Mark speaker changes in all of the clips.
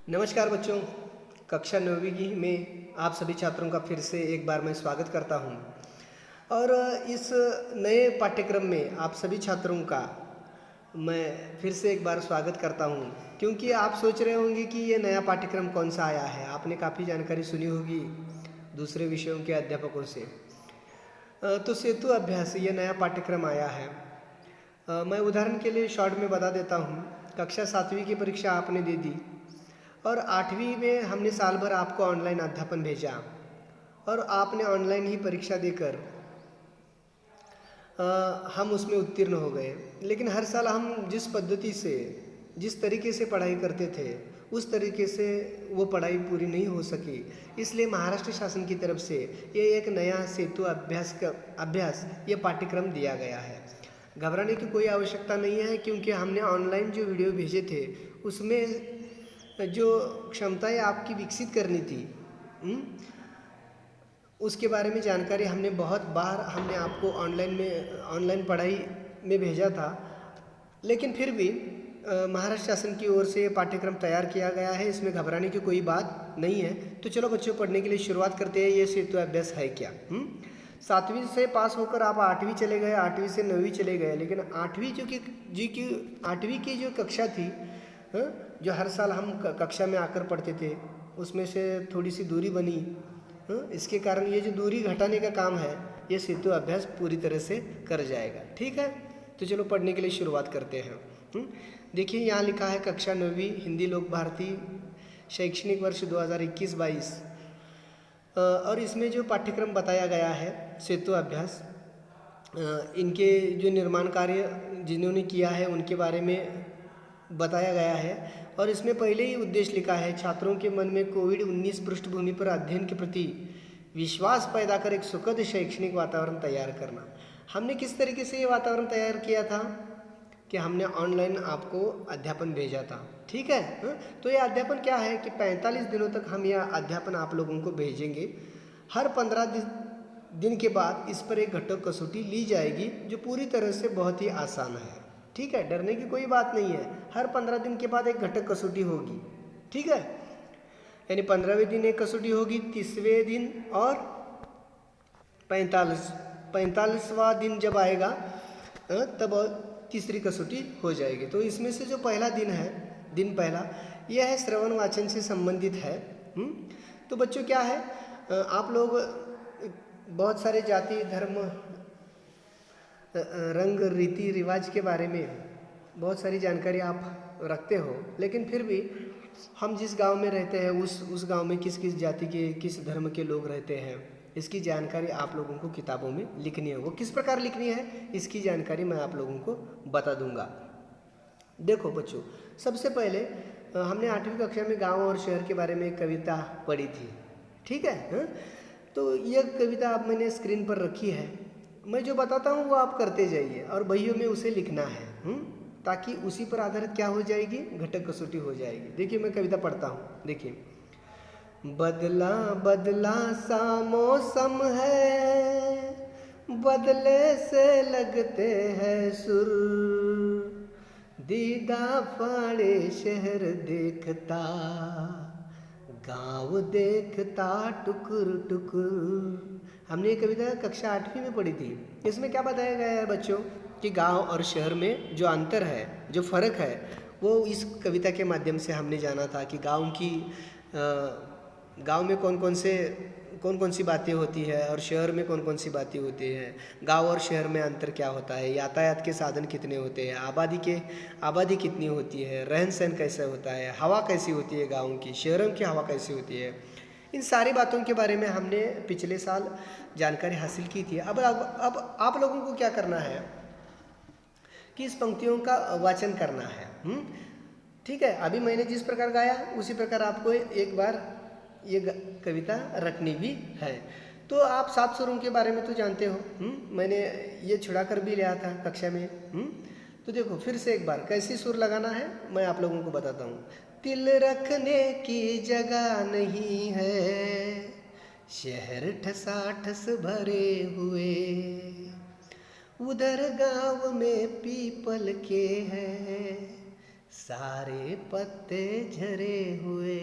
Speaker 1: नमस्कार बच्चों। कक्षा 9वीं की में आप सभी छात्रों का फिर से एक बार मैं स्वागत करता हूं। और इस नए पाठ्यक्रम में आप सभी छात्रों का मैं फिर से एक बार स्वागत करता हूं, क्योंकि आप सोच रहे होंगे कि ये नया पाठ्यक्रम कौन सा आया है। आपने काफ़ी जानकारी सुनी होगी दूसरे विषयों के अध्यापकों से। तो सेतु अभ्यास ये नया पाठ्यक्रम आया है। मैं उदाहरण के लिए शॉर्ट में बता देता हूँ। कक्षा 7वीं की परीक्षा आपने दे दी और 8वीं में हमने साल भर आपको ऑनलाइन अध्यापन भेजा और आपने ऑनलाइन ही परीक्षा देकर हम उसमें उत्तीर्ण हो गए। लेकिन हर साल हम जिस पद्धति से जिस तरीके से पढ़ाई करते थे उस तरीके से वो पढ़ाई पूरी नहीं हो सकी। इसलिए महाराष्ट्र शासन की तरफ से ये एक नया सेतु अभ्यास ये पाठ्यक्रम दिया गया है। घबराने की कोई आवश्यकता नहीं है, क्योंकि हमने ऑनलाइन जो वीडियो भेजे थे उसमें जो क्षमताएं आपकी विकसित करनी थी उसके बारे में जानकारी हमने बहुत बार हमने आपको ऑनलाइन पढ़ाई में भेजा था। लेकिन फिर भी महाराष्ट्र शासन की ओर से ये पाठ्यक्रम तैयार किया गया है, इसमें घबराने की कोई बात नहीं है। तो चलो बच्चों, पढ़ने के लिए शुरुआत करते हैं। ये सेतु अभ्यास है क्या? 7वीं से पास होकर आप 8वीं चले गए, 8वीं से 9वीं चले गए। लेकिन 8वीं की जो कक्षा थी, जो हर साल हम कक्षा में आकर पढ़ते थे, उसमें से थोड़ी सी दूरी बनी। इसके कारण ये जो दूरी घटाने का काम है ये सेतु अभ्यास पूरी तरह से कर जाएगा। ठीक है, तो चलो पढ़ने के लिए शुरुआत करते हैं। देखिए यहाँ लिखा है कक्षा 9वीं हिंदी लोक भारती शैक्षणिक वर्ष 2021-22। और इसमें जो पाठ्यक्रम बताया गया है सेतु अभ्यास, इनके जो निर्माण कार्य जिन्होंने किया है उनके बारे में बताया गया है। और इसमें पहले ही उद्देश्य लिखा है, छात्रों के मन में कोविड-19 पृष्ठभूमि पर अध्ययन के प्रति विश्वास पैदा कर एक सुखद शैक्षणिक वातावरण तैयार करना। हमने किस तरीके से ये वातावरण तैयार किया था कि हमने ऑनलाइन आपको अध्यापन भेजा था। ठीक है, तो ये अध्यापन क्या है कि 45 दिनों तक हम यह अध्यापन आप लोगों को भेजेंगे। हर 15 दिन के बाद इस पर एक घटक कसौटी ली जाएगी, जो पूरी तरह से बहुत ही आसान है। ठीक है, डरने की कोई बात नहीं है। हर 15 दिन के बाद एक घटक कसौटी होगी। ठीक है, यानी 15वें दिन एक कसौटी होगी, 30वें दिन और 45वां दिन जब आएगा तब तीसरी कसौटी हो जाएगी। तो इसमें से जो पहला दिन है, दिन पहला, यह है श्रवण वाचन से संबंधित है। तो बच्चों क्या है, आप लोग बहुत सारे जाति धर्म रंग रीति रिवाज के बारे में बहुत सारी जानकारी आप रखते हो, लेकिन फिर भी हम जिस गांव में रहते हैं उस गांव में किस किस जाति के किस धर्म के लोग रहते हैं, इसकी जानकारी आप लोगों को किताबों में लिखनी है। वो किस प्रकार लिखनी है इसकी जानकारी मैं आप लोगों को बता दूंगा। देखो बच्चों, सबसे पहले हमने 8वीं कक्षा में गांव और शहर के बारे में एक कविता पढ़ी थी। ठीक है, तो यह कविता अब मैंने स्क्रीन पर रखी है। मैं जो बताता हूँ वो आप करते जाइए और बहियों में उसे लिखना है, ताकि उसी पर आधारित क्या हो जाएगी, घटक कसौटी हो जाएगी। देखिए मैं कविता पढ़ता हूँ। देखिए, बदला बदला सा मौसम है, बदले से लगते हैं सुर, दीदा फाड़े शहर देखता, गांव देखता टुकुर टुकुर। हमने ये कविता कक्षा 8वीं में पढ़ी थी। इसमें क्या बताया गया है बच्चों कि गांव और शहर में जो अंतर है, जो फ़र्क है, वो इस कविता के माध्यम से हमने जाना था कि गांव में कौन कौन सी बातें होती है और शहर में कौन कौन सी बातें होती हैं। गांव और शहर में अंतर क्या होता है, यातायात के साधन कितने होते हैं, आबादी कितनी होती है, रहन सहन कैसे होता है, हवा कैसी होती है गाँव की, शहरों की हवा कैसी होती है। इन सारी बातों के बारे में हमने पिछले साल जानकारी हासिल की थी। अब आप लोगों को क्या करना है कि इस पंक्तियों का वाचन करना है। ठीक है, अभी मैंने जिस प्रकार गाया उसी प्रकार आपको एक बार ये कविता रखनी भी है। तो आप 7 सुरों के बारे में तो जानते हो, मैंने ये छुड़ा कर भी लिया था कक्षा में। तो देखो फिर से एक बार कैसी सुर लगाना है मैं आप लोगों को बताता हूँ। तिल रखने की जगह नहीं है, शहर ठसाठस भरे हुए, उधर गांव में पीपल के हैं सारे पत्ते झरे हुए।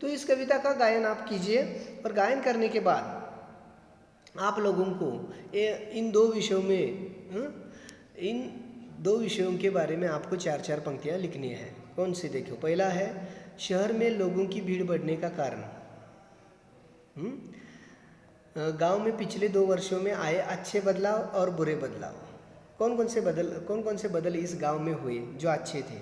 Speaker 1: तो इस कविता का गायन आप कीजिए और गायन करने के बाद आप लोगों को इन दो विषयों के बारे में आपको 4-4 पंक्तियाँ लिखनी है। कौन सी देखो, पहला है शहर में लोगों की भीड़ बढ़ने का कारण। गांव में पिछले 2 वर्षों में आए अच्छे बदलाव और बुरे बदलाव। कौन कौन से बदल इस गांव में हुए जो अच्छे थे,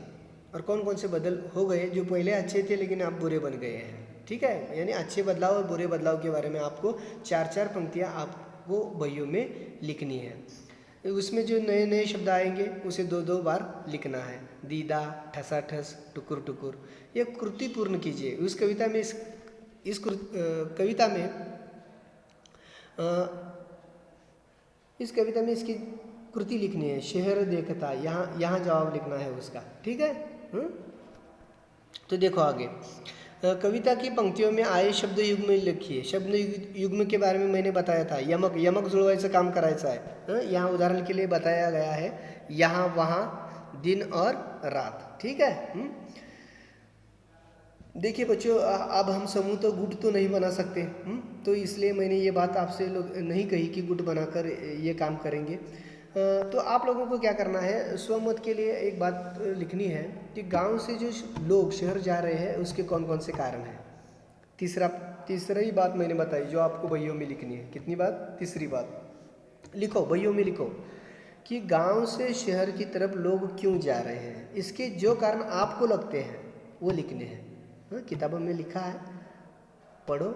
Speaker 1: और कौन कौन से बदल हो गए जो पहले अच्छे थे लेकिन अब बुरे बन गए हैं। ठीक है, यानी अच्छे बदलाव और बुरे बदलाव के बारे में आपको 4-4 पंक्तियाँ आपको बहियों में लिखनी है। उसमें जो नए नए शब्द आएंगे उसे 2-2 बार लिखना है। दीदा, ठसाठस, टुकुर टुकुर, ये कृति पूर्ण कीजिए। इस कविता में इसकी कृति लिखनी है। शहर देखता, यहाँ जवाब लिखना है उसका। ठीक है। तो देखो आगे, कविता की पंक्तियों में आए शब्द युग्म लिखिए। शब्द युग्म के बारे में मैंने बताया था, यमक जुळवायचं काम करायचं है। यहाँ उदाहरण के लिए बताया गया है यहाँ, वहाँ, दिन और रात। ठीक है। देखिए बच्चों, अब हम समूह तो गुट तो नहीं बना सकते, तो इसलिए मैंने ये बात आपसे नहीं कही कि गुट बनाकर ये काम करेंगे। तो आप लोगों को क्या करना है, स्वमत के लिए एक बात लिखनी है कि गांव से जो लोग शहर जा रहे हैं उसके कौन कौन से कारण हैं। तीसरी बात मैंने बताई जो आपको बहियों में लिखनी है। कितनी बात? तीसरी बात लिखो, बहियों में लिखो कि गांव से शहर की तरफ लोग क्यों जा रहे हैं, इसके जो कारण आपको लगते हैं वो लिखने हैं। किताबों में लिखा है, पढ़ो,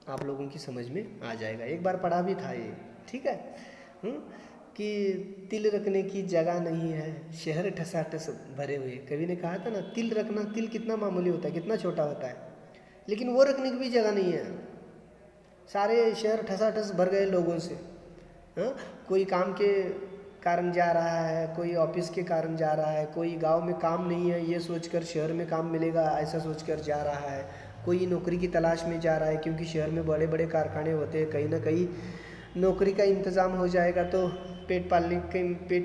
Speaker 1: आप लोगों की समझ में आ जाएगा। एक बार पढ़ा भी था ये। ठीक है। कि तिल रखने की जगह नहीं है, शहर ठसाठस भरे हुए। कवि ने कहा था ना, तिल रखना, तिल कितना मामूली होता है, कितना छोटा होता है, लेकिन वो रखने की भी जगह नहीं है। सारे शहर ठसाठस भर गए लोगों से। कोई काम के कारण जा रहा है, कोई ऑफिस के कारण जा रहा है, कोई गांव में काम नहीं है ये सोचकर शहर में काम मिलेगा ऐसा सोचकर जा रहा है, कोई नौकरी की तलाश में जा रहा है क्योंकि शहर में बड़े बड़े कारखाने होते हैं, कहीं ना कहीं नौकरी का इंतज़ाम हो जाएगा तो पेट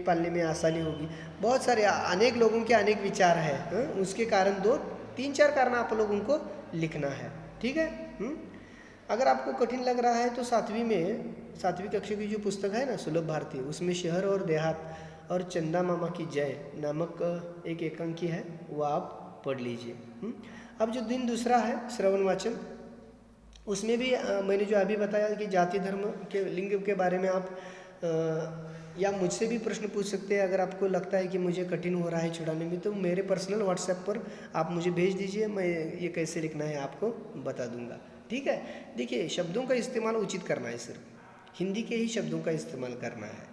Speaker 1: पालने में आसानी होगी। बहुत सारे अनेक लोगों के अनेक विचार हैं। उसके कारण 2-3-4 कारण आप लोगों को लिखना है। ठीक है। अगर आपको कठिन लग रहा है तो 7वीं कक्षा की जो पुस्तक है ना, सुलभ भारती, उसमें शहर और देहात और चंदा मामा की जय नामक एक एकांकी है, वो आप पढ़ लीजिए। अब जो दिन दूसरा है श्रवण वाचन, उसमें भी मैंने जो अभी बताया कि जाति धर्म के लिंग के बारे में आप या मुझसे भी प्रश्न पूछ सकते हैं। अगर आपको लगता है कि मुझे कठिन हो रहा है छुड़ाने में, तो मेरे पर्सनल व्हाट्सएप पर आप मुझे भेज दीजिए, मैं ये कैसे लिखना है आपको बता दूंगा। ठीक है। देखिए, शब्दों का इस्तेमाल उचित करना है, सिर्फ हिंदी के ही शब्दों का इस्तेमाल करना है।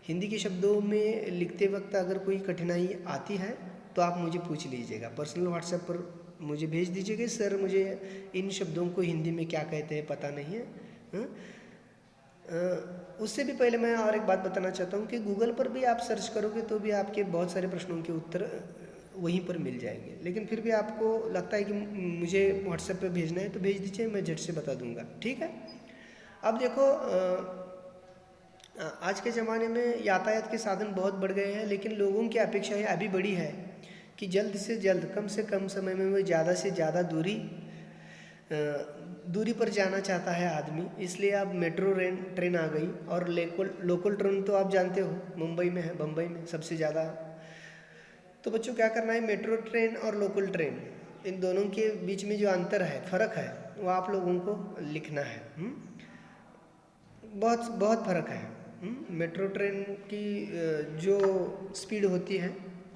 Speaker 1: हिंदी के शब्दों में लिखते वक्त अगर कोई कठिनाई आती है तो आप मुझे पूछ लीजिएगा, पर्सनल व्हाट्सएप पर मुझे भेज दीजिएगा, सर मुझे इन शब्दों को हिंदी में क्या कहते हैं पता नहीं है। उससे भी पहले मैं और एक बात बताना चाहता हूँ कि गूगल पर भी आप सर्च करोगे तो भी आपके बहुत सारे प्रश्नों के उत्तर वहीं पर मिल जाएंगे। लेकिन फिर भी आपको लगता है कि मुझे व्हाट्सएप पे भेजना है तो भेज दीजिए, मैं झट से बता दूंगा। ठीक है। अब देखो, आज के ज़माने में यातायात के साधन बहुत बढ़ गए हैं, लेकिन लोगों की अपेक्षाएं अभी बड़ी है कि जल्द से जल्द, कम से कम समय में वो ज़्यादा से ज़्यादा दूरी पर जाना चाहता है आदमी। इसलिए अब मेट्रो ट्रेन आ गई, और लोकल ट्रेन तो आप जानते हो मुंबई में है, बम्बई में सबसे ज़्यादा। तो बच्चों क्या करना है, मेट्रो ट्रेन और लोकल ट्रेन, इन दोनों के बीच में जो अंतर है, फ़र्क है, वो आप लोगों को लिखना है। बहुत बहुत फ़र्क है। मेट्रो ट्रेन की जो स्पीड होती है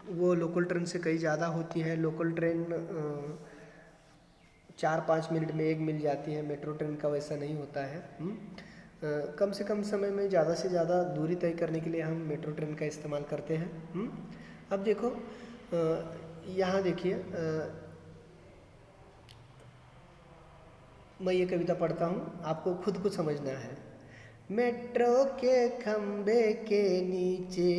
Speaker 1: वो लोकल ट्रेन से कहीं ज़्यादा होती है। लोकल ट्रेन 4-5 मिनट में एक मिल जाती है, मेट्रो ट्रेन का वैसा नहीं होता है। कम से कम समय में ज़्यादा से ज़्यादा दूरी तय करने के लिए हम मेट्रो ट्रेन का इस्तेमाल करते हैं। अब देखो, यहाँ देखिए, मैं ये कविता पढ़ता हूँ, आपको खुद को समझना है। मेट्रो के खंबे के नीचे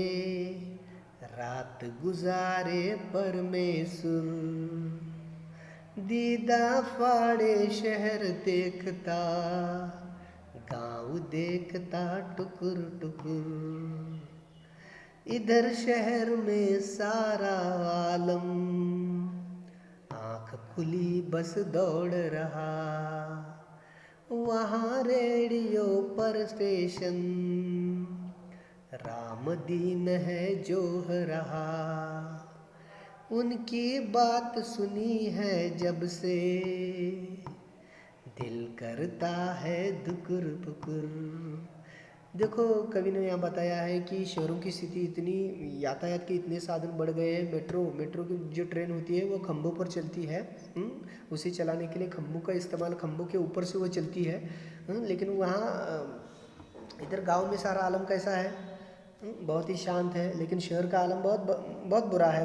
Speaker 1: रात गुजारे परमेश्वर, दीदा फाड़े शहर देखता, गाँव देखता टुकुर टुकुर। इधर शहर में सारा आलम आँख खुली बस दौड़ रहा, वहाँ रेडियो पर स्टेशन राम दीन है जो रहा। उनकी बात सुनी है जब से दिल करता है दुकुर पुकुर। देखो कवि ने यहाँ बताया है कि शहरों की स्थिति इतनी, यातायात के इतने साधन बढ़ गए हैं। मेट्रो की जो ट्रेन होती है वो खंभों पर चलती है। उसे चलाने के लिए खंभों का इस्तेमाल, खंभों के ऊपर से वो चलती है। लेकिन वहाँ इधर गांव में सारा आलम कैसा है? बहुत ही शांत है। लेकिन शहर का आलम बहुत बुरा है।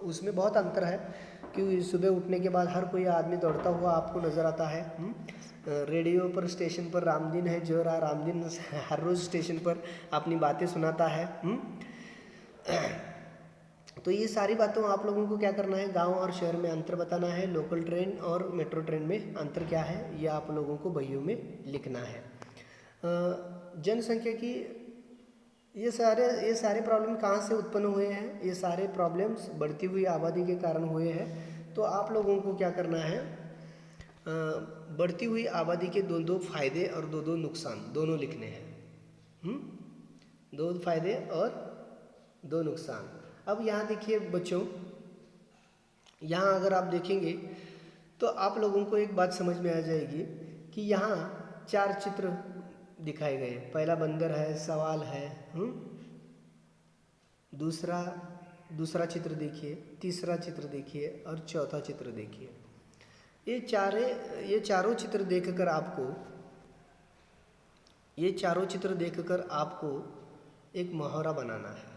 Speaker 1: उसमें बहुत अंतर है कि सुबह उठने के बाद हर कोई आदमी दौड़ता हुआ आपको नज़र आता है। रेडियो पर स्टेशन पर रामदीन है जो रहा, रामदीन हर रोज़ स्टेशन पर अपनी बातें सुनाता है। तो ये सारी बातों आप लोगों को क्या करना है, गांव और शहर में अंतर बताना है। लोकल ट्रेन और मेट्रो ट्रेन में अंतर क्या है ये आप लोगों को बहियों में लिखना है। जनसंख्या की ये सारे प्रॉब्लम कहाँ से उत्पन्न हुए हैं? ये सारे प्रॉब्लम्स बढ़ती हुई आबादी के कारण हुए हैं। तो आप लोगों को क्या करना है, बढ़ती हुई आबादी के दो फायदे और दो नुकसान दोनों लिखने हैं। 2 फायदे और 2 नुकसान। अब यहाँ देखिए बच्चों, यहाँ अगर आप देखेंगे तो आप लोगों को एक बात समझ में आ जाएगी कि यहाँ 4 चित्र दिखाए गए। पहला बंदर है, सवाल है, दूसरा चित्र देखिए, तीसरा चित्र देखिए और चौथा चित्र देखिए। ये चारों चित्र देखकर आपको एक मुहावरा बनाना है।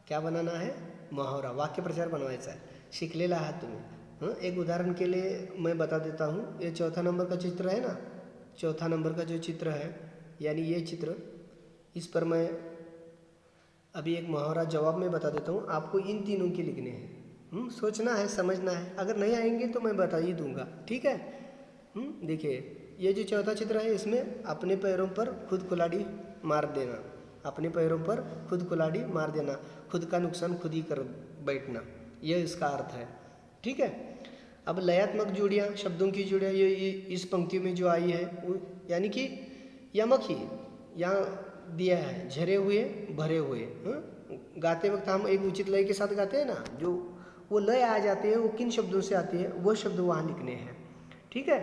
Speaker 1: क्या बनाना है? मुहावरा, वाक्य प्रचार बनवायचा है। शिकलेला आहात तुम्ही। एक उदाहरण के लिए मैं बता देता हूँ। ये चौथा नंबर का चित्र है ना, चौथा नंबर का जो चित्र है यानी ये चित्र, इस पर मैं अभी एक मुहावरा जवाब में बता देता हूँ। आपको इन तीनों के लिखने हैं। सोचना है, समझना है। अगर नहीं आएंगे तो मैं बता ही दूंगा, ठीक है। देखिए ये जो चौथा चित्र है इसमें अपने पैरों पर खुद कुल्हाड़ी मार देना, अपने पैरों पर खुद कुल्हाड़ी मार देना, खुद का नुकसान खुद ही कर बैठना, यह इसका अर्थ है, ठीक है। अब लयात्मक जोड़ियाँ, शब्दों की जोड़ियाँ ये इस पंक्ति में जो आई है यानी कि यमक ही यहाँ दिया है, झरे हुए भरे हुए। गाते वक्त हम एक उचित लय के साथ गाते हैं ना, जो वो लय आ जाती है वो किन शब्दों से आती है वो शब्द वहाँ लिखने हैं, ठीक है।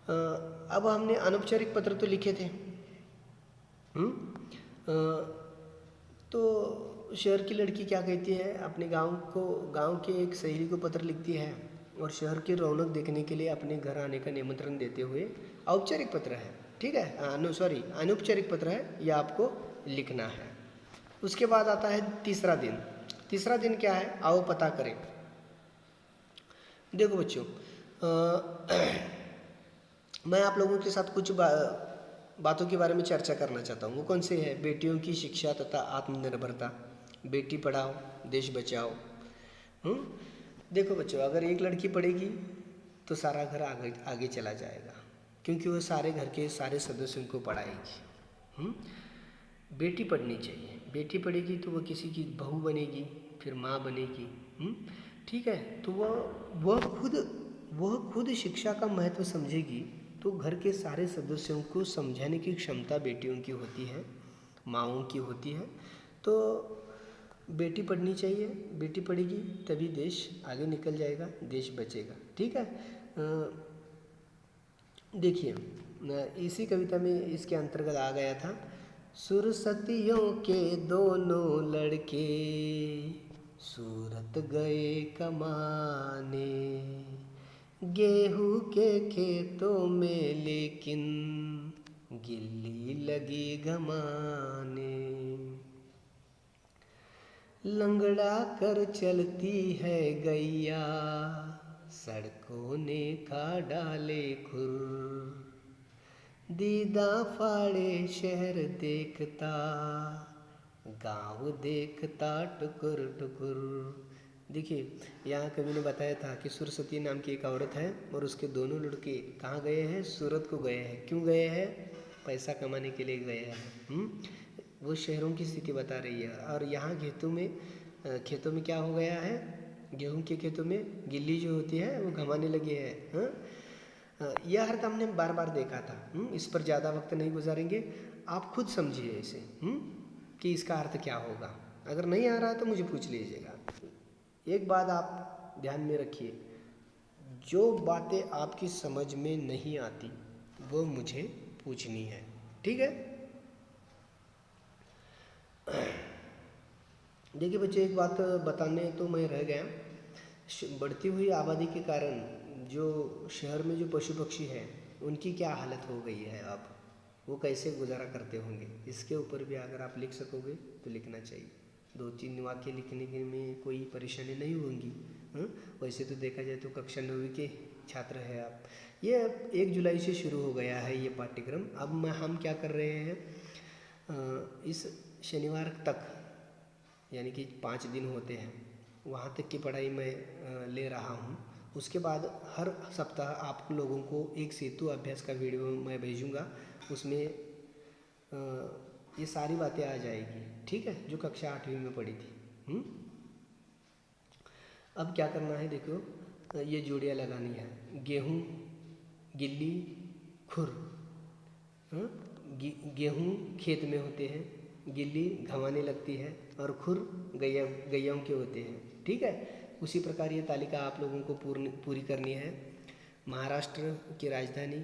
Speaker 1: अब हमने अनौपचारिक पत्र तो लिखे थे। तो शहर की लड़की क्या कहती है, अपने गांव के एक सहेली को पत्र लिखती है और शहर की रौनक देखने के लिए अपने घर आने का निमंत्रण देते हुए, औपचारिक पत्र है, ठीक है, अनौपचारिक पत्र है, यह आपको लिखना है। उसके बाद आता है तीसरा दिन। तीसरा दिन क्या है, आओ पता करें। देखो बच्चों, मैं आप लोगों के साथ कुछ बातों के बारे में चर्चा करना चाहता हूँ। वो कौन से है? बेटियों की शिक्षा तथा आत्मनिर्भरता, बेटी पढ़ाओ देश बचाओ। देखो बच्चों, अगर एक लड़की पढ़ेगी तो सारा घर आगे चला जाएगा, क्योंकि वो सारे घर के सारे सदस्यों को पढ़ाएगी। बेटी पढ़नी चाहिए, बेटी पढ़ेगी तो वह किसी की बहू बनेगी, फिर माँ बनेगी, ठीक है। तो वह खुद शिक्षा का महत्व समझेगी, तो घर के सारे सदस्यों को समझाने की क्षमता बेटियों की होती है, माँओं की होती है। तो बेटी पढ़नी चाहिए, बेटी पढ़ेगी तभी देश आगे निकल जाएगा, देश बचेगा, ठीक है। देखिए इसी कविता में इसके अंतर्गत आ गया था, सुरसतियों के दोनों लड़के सूरत गए कमाने, गेहूं के खेतों में लेकिन गिल्ली लगी घमाने, लंगड़ा कर चलती है गैया सड़कों ने खा डाले खुर, दीदा फाड़े शहर देखता गांव देखता टुकुर टुकुर। देखिए यहाँ कवि ने बताया था कि सुरसती नाम की एक औरत है और उसके दोनों लड़के कहाँ गए हैं? सूरत को गए हैं। क्यों गए हैं? पैसा कमाने के लिए गए हैं। वो शहरों की स्थिति बता रही है। और यहाँ खेतों में क्या हो गया है, गेहूं के खेतों में गिल्ली जो होती है वो घमाने लगी है। यह अर्थ हमने बार बार देखा था। इस पर ज़्यादा वक्त नहीं गुजारेंगे, आप खुद समझिए इसे कि इसका अर्थ क्या होगा। अगर नहीं आ रहा तो मुझे पूछ लीजिएगा। एक बात आप ध्यान में रखिए, जो बातें आपकी समझ में नहीं आती वो मुझे पूछनी है, ठीक है। देखिए बच्चे, एक बात बताने तो मैं रह गया। बढ़ती हुई आबादी के कारण जो शहर में जो पशु पक्षी है उनकी क्या हालत हो गई है, अब वो कैसे गुजारा करते होंगे, इसके ऊपर भी अगर आप लिख सकोगे तो लिखना चाहिए। 2-3 वाक्य लिखने के में कोई परेशानी नहीं होंगी। वैसे तो देखा जाए तो कक्षा 9वीं के छात्र हैं आप। ये 1 जुलाई से शुरू हो गया है ये पाठ्यक्रम। अब हम क्या कर रहे हैं, इस शनिवार तक यानी कि 5 दिन होते हैं, वहाँ तक की पढ़ाई मैं ले रहा हूँ। उसके बाद हर सप्ताह आप लोगों को एक सेतु अभ्यास का वीडियो मैं भेजूँगा, उसमें ये सारी बातें आ जाएगी, ठीक है, जो कक्षा 8वीं में पढ़ी थी। अब क्या करना है, देखो ये जोड़ियाँ लगानी है। गेहूँ, गिल्ली, खुर। गेहूँ खेत में होते हैं, गिल्ली घमाने लगती है और खुर गैयाओं के होते हैं, ठीक है। उसी प्रकार ये तालिका आप लोगों को पूरी करनी है। महाराष्ट्र की राजधानी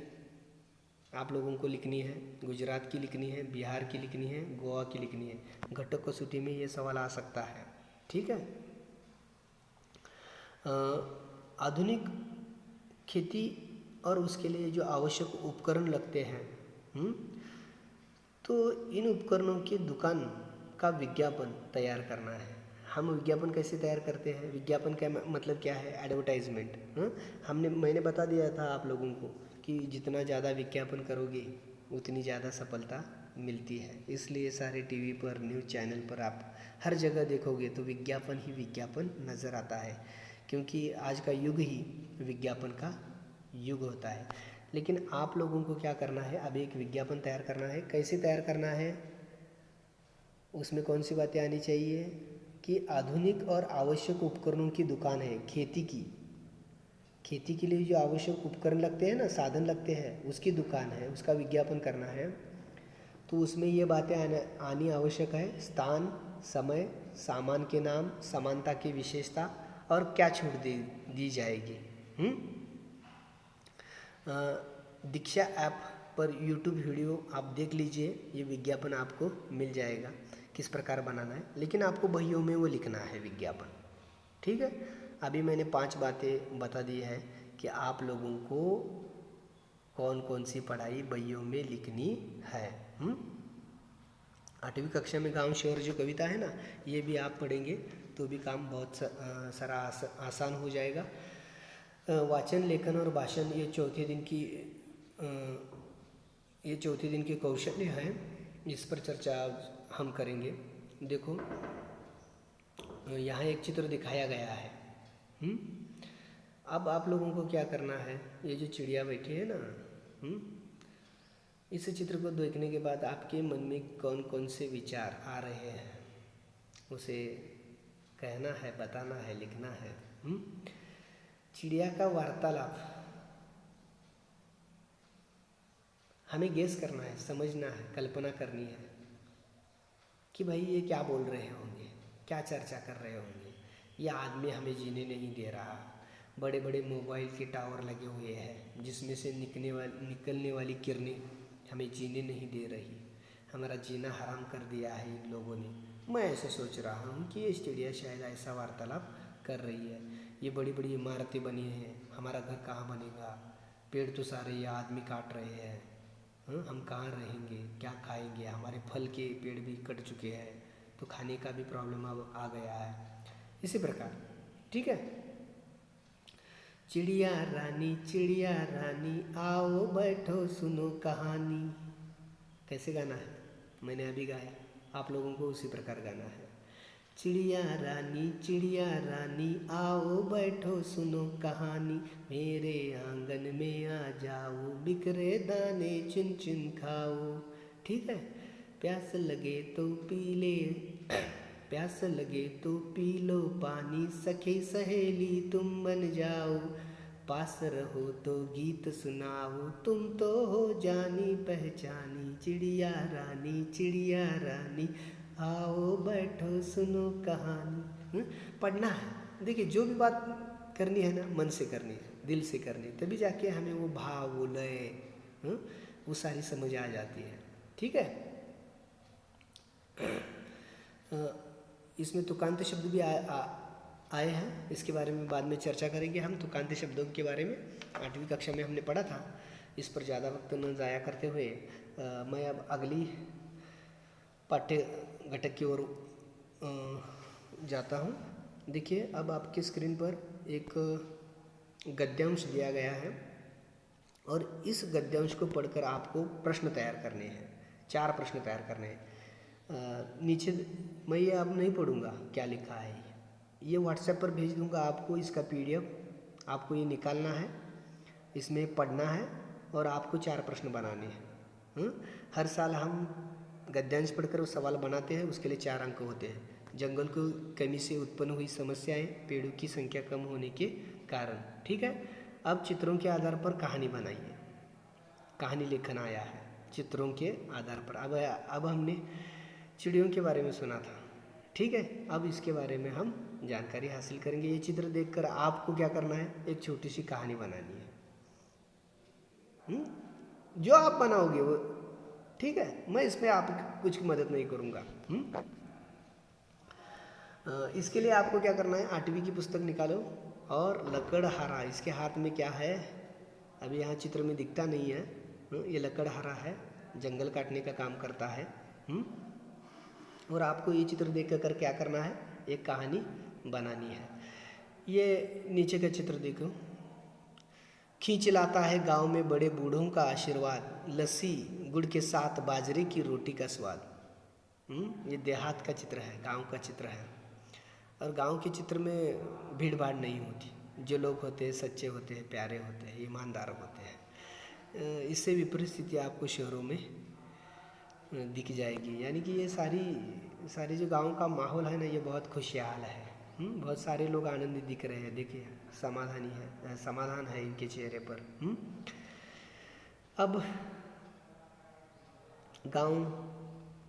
Speaker 1: आप लोगों को लिखनी है, गुजरात की लिखनी है, बिहार की लिखनी है, गोवा की लिखनी है। घटक कसौटी में ये सवाल आ सकता है, ठीक है। आधुनिक खेती और उसके लिए जो आवश्यक उपकरण लगते हैं, तो इन उपकरणों की दुकान का विज्ञापन तैयार करना है। हम विज्ञापन कैसे तैयार करते हैं, विज्ञापन का मतलब क्या है, एडवर्टाइजमेंट। मैंने बता दिया था आप लोगों को कि जितना ज़्यादा विज्ञापन करोगे उतनी ज़्यादा सफलता मिलती है। इसलिए सारे टीवी पर, न्यूज़ चैनल पर आप हर जगह देखोगे तो विज्ञापन ही विज्ञापन नज़र आता है, क्योंकि आज का युग ही विज्ञापन का युग होता है। लेकिन आप लोगों को क्या करना है, अब एक विज्ञापन तैयार करना है। कैसे तैयार करना है, उसमें कौन सी बातें आनी चाहिए कि आधुनिक और आवश्यक उपकरणों की दुकान है, खेती के लिए जो आवश्यक उपकरण लगते हैं ना, साधन लगते हैं, उसकी दुकान है, उसका विज्ञापन करना है। तो उसमें ये बातें आनी आवश्यक है। स्थान, समय, सामान के नाम, समानता की विशेषता और क्या छूट दी जाएगी। दीक्षा ऐप पर यूट्यूब वीडियो आप देख लीजिए, ये विज्ञापन आपको मिल जाएगा किस प्रकार बनाना है। लेकिन आपको बहियों में वो लिखना है विज्ञापन, ठीक है। अभी मैंने 5 बातें बता दी है कि आप लोगों को कौन कौन सी पढ़ाई बहियों में लिखनी है। 8वीं कक्षा में गांव शहर जो कविता है ना, ये भी आप पढ़ेंगे तो भी काम बहुत सारा आसान हो जाएगा। वाचन, लेखन और भाषण ये चौथे दिन के कौशल्य है, इस पर चर्चा हम करेंगे। देखो यहाँ एक चित्र दिखाया गया है। अब आप लोगों को क्या करना है, ये जो चिड़िया बैठी है ना, इस चित्र को देखने के बाद आपके मन में कौन कौन से विचार आ रहे हैं उसे कहना है, बताना है, लिखना है। चिड़िया का वार्तालाप हमें गेस करना है, समझना है, कल्पना करनी है कि भाई ये क्या बोल रहे होंगे, क्या चर्चा कर रहे होंगे। यह आदमी हमें जीने नहीं दे रहा, बड़े बड़े मोबाइल के टावर लगे हुए हैं जिसमें से निकलने वाली किरणें हमें जीने नहीं दे रही, हमारा जीना हराम कर दिया है इन लोगों ने। मैं ऐसे सोच रहा हूँ कि ये चिड़िया शायद ऐसा वार्तालाप कर रही है। ये बड़ी बड़ी इमारतें बनी हैं, हमारा घर कहाँ बनेगा, पेड़ तो सारे ये आदमी काट रहे हैं, हम कहाँ रहेंगे, क्या खाएंगे, हमारे फल के पेड़ भी कट चुके हैं तो खाने का भी प्रॉब्लम अब आ गया है। इसी प्रकार, ठीक है। चिड़िया रानी आओ बैठो सुनो कहानी। कैसे गाना है, मैंने अभी गाया, आप लोगों को उसी प्रकार गाना है। चिड़िया रानी आओ बैठो सुनो कहानी, मेरे आंगन में आ जाओ, बिखरे दाने चुन चुन खाओ। ठीक है, प्यास लगे तो पी ले, प्यास लगे तो पी लो पानी, सखी सहेली तुम बन जाओ, पास रहो तो गीत सुनाओ, तुम तो हो जानी पहचानी, चिड़िया चिड़िया रानी, आओ बैठो सुनो कहानी। पढ़ना है। देखिए जो भी बात करनी है ना, मन से करनी है, दिल से करनी है, तभी जाके हमें वो भाव, वो लय, वो सारी समझ आ जाती है। ठीक है। इसमें तुकांत शब्द भी आए हैं, इसके बारे में बाद में चर्चा करेंगे हम। तुकांत शब्दों के बारे में 8वीं कक्षा में हमने पढ़ा था। इस पर ज़्यादा वक्त न ज़ाया करते हुए मैं अब अगली पाठ्य घटक की ओर जाता हूँ। देखिए अब आपके स्क्रीन पर एक गद्यांश दिया गया है और इस गद्यांश को पढ़कर आपको प्रश्न तैयार करने हैं। 4 प्रश्न तैयार करने हैं। नीचे मैं ये अब नहीं पढ़ूँगा क्या लिखा है, ये व्हाट्सएप पर भेज दूँगा आपको। इसका PDF आपको ये निकालना है, इसमें पढ़ना है और आपको 4 प्रश्न बनाने हैं। हर साल हम गद्यांश पढ़कर वो सवाल बनाते हैं, उसके लिए 4 अंक होते हैं। जंगल को कमी से उत्पन्न हुई समस्याएं, पेड़ों की संख्या कम होने के कारण। ठीक है। अब चित्रों के आधार पर कहानी बनाइए। कहानी लेखन आया है चित्रों के आधार पर। अब हमने चिड़ियों के बारे में सुना था। ठीक है। अब इसके बारे में हम जानकारी हासिल करेंगे। ये चित्र देखकर आपको क्या करना है, एक छोटी सी कहानी बनानी है। जो आप बनाओगे वो ठीक है, मैं इसमें आप कुछ मदद नहीं करूँगा। इसके लिए आपको क्या करना है, 8वीं की पुस्तक निकालो और लकड़हारा, इसके हाथ में क्या है, अभी यहाँ चित्र में दिखता नहीं है। ये लकड़हारा है, जंगल काटने का काम करता है। और आपको ये चित्र देख कर क्या करना है, एक कहानी बनानी है। ये नीचे का चित्र देखो। खींच लाता है गांव में बड़े बूढ़ों का आशीर्वाद, लस्सी गुड़ के साथ बाजरे की रोटी का स्वाद। ये देहात का चित्र है, गांव का चित्र है। और गांव के चित्र में भीड़ भाड़ नहीं होती। जो लोग होते हैं सच्चे होते हैं, प्यारे होते हैं, ईमानदार होते हैं। इससे विपरीत स्थिति आपको शहरों में दिख जाएगी। यानी कि ये सारी जो गांव का माहौल है ना, ये बहुत खुशहाल है। बहुत सारे लोग आनंदित दिख रहे हैं। देखिए समाधान है इनके चेहरे पर। अब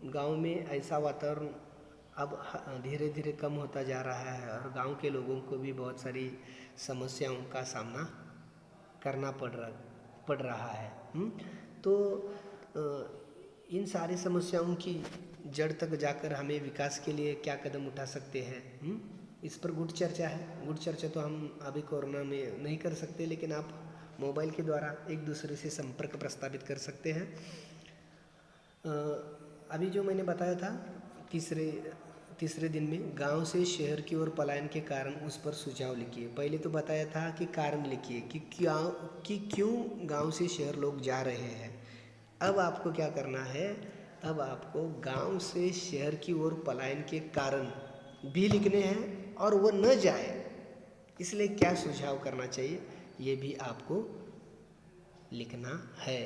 Speaker 1: गांव में ऐसा वातावरण अब धीरे धीरे कम होता जा रहा है और गांव के लोगों को भी बहुत सारी समस्याओं का सामना करना पड़ रहा है। तो इन सारी समस्याओं की जड़ तक जाकर हमें विकास के लिए क्या कदम उठा सकते हैं, इस पर गुड चर्चा है। गुड चर्चा तो हम अभी कोरोना में नहीं कर सकते, लेकिन आप मोबाइल के द्वारा एक दूसरे से संपर्क प्रस्तावित कर सकते हैं। अभी जो मैंने बताया था तीसरे दिन में गांव से शहर की ओर पलायन के कारण, उस पर सुझाव लिखिए। पहले तो बताया था कि कारण लिखिए कि क्यों गांव से शहर लोग जा रहे हैं। अब आपको क्या करना है, अब आपको गांव से शहर की ओर पलायन के कारण भी लिखने हैं और वो न जाए इसलिए क्या सुझाव करना चाहिए ये भी आपको लिखना है।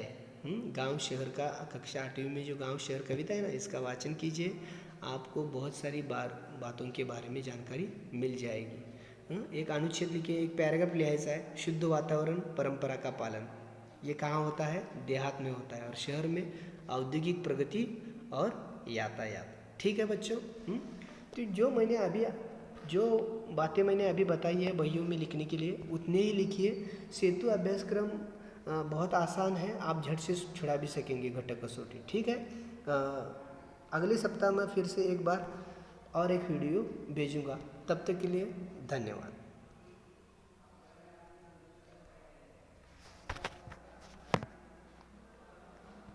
Speaker 1: गांव शहर का कक्षा 8वीं में जो गांव शहर कविता है ना, इसका वाचन कीजिए। आपको बहुत सारी बातों के बारे में जानकारी मिल जाएगी। एक अनुच्छेद लिखिए, एक पैराग्राफ लिहाजा है, शुद्ध वातावरण परंपरा का पालन। ये कहाँ होता है, देहात में होता है, और शहर में औद्योगिक प्रगति और यातायात। ठीक है बच्चों। तो जो बातें मैंने अभी बताई है बहियों में लिखने के लिए, उतने ही लिखिए। सेतु अभ्यासक्रम बहुत आसान है, आप झट से छुड़ा भी सकेंगे घटक कसौटी। ठीक है। अगले सप्ताह में फिर से एक बार और एक वीडियो भेजूंगा। तब तक के लिए धन्यवाद।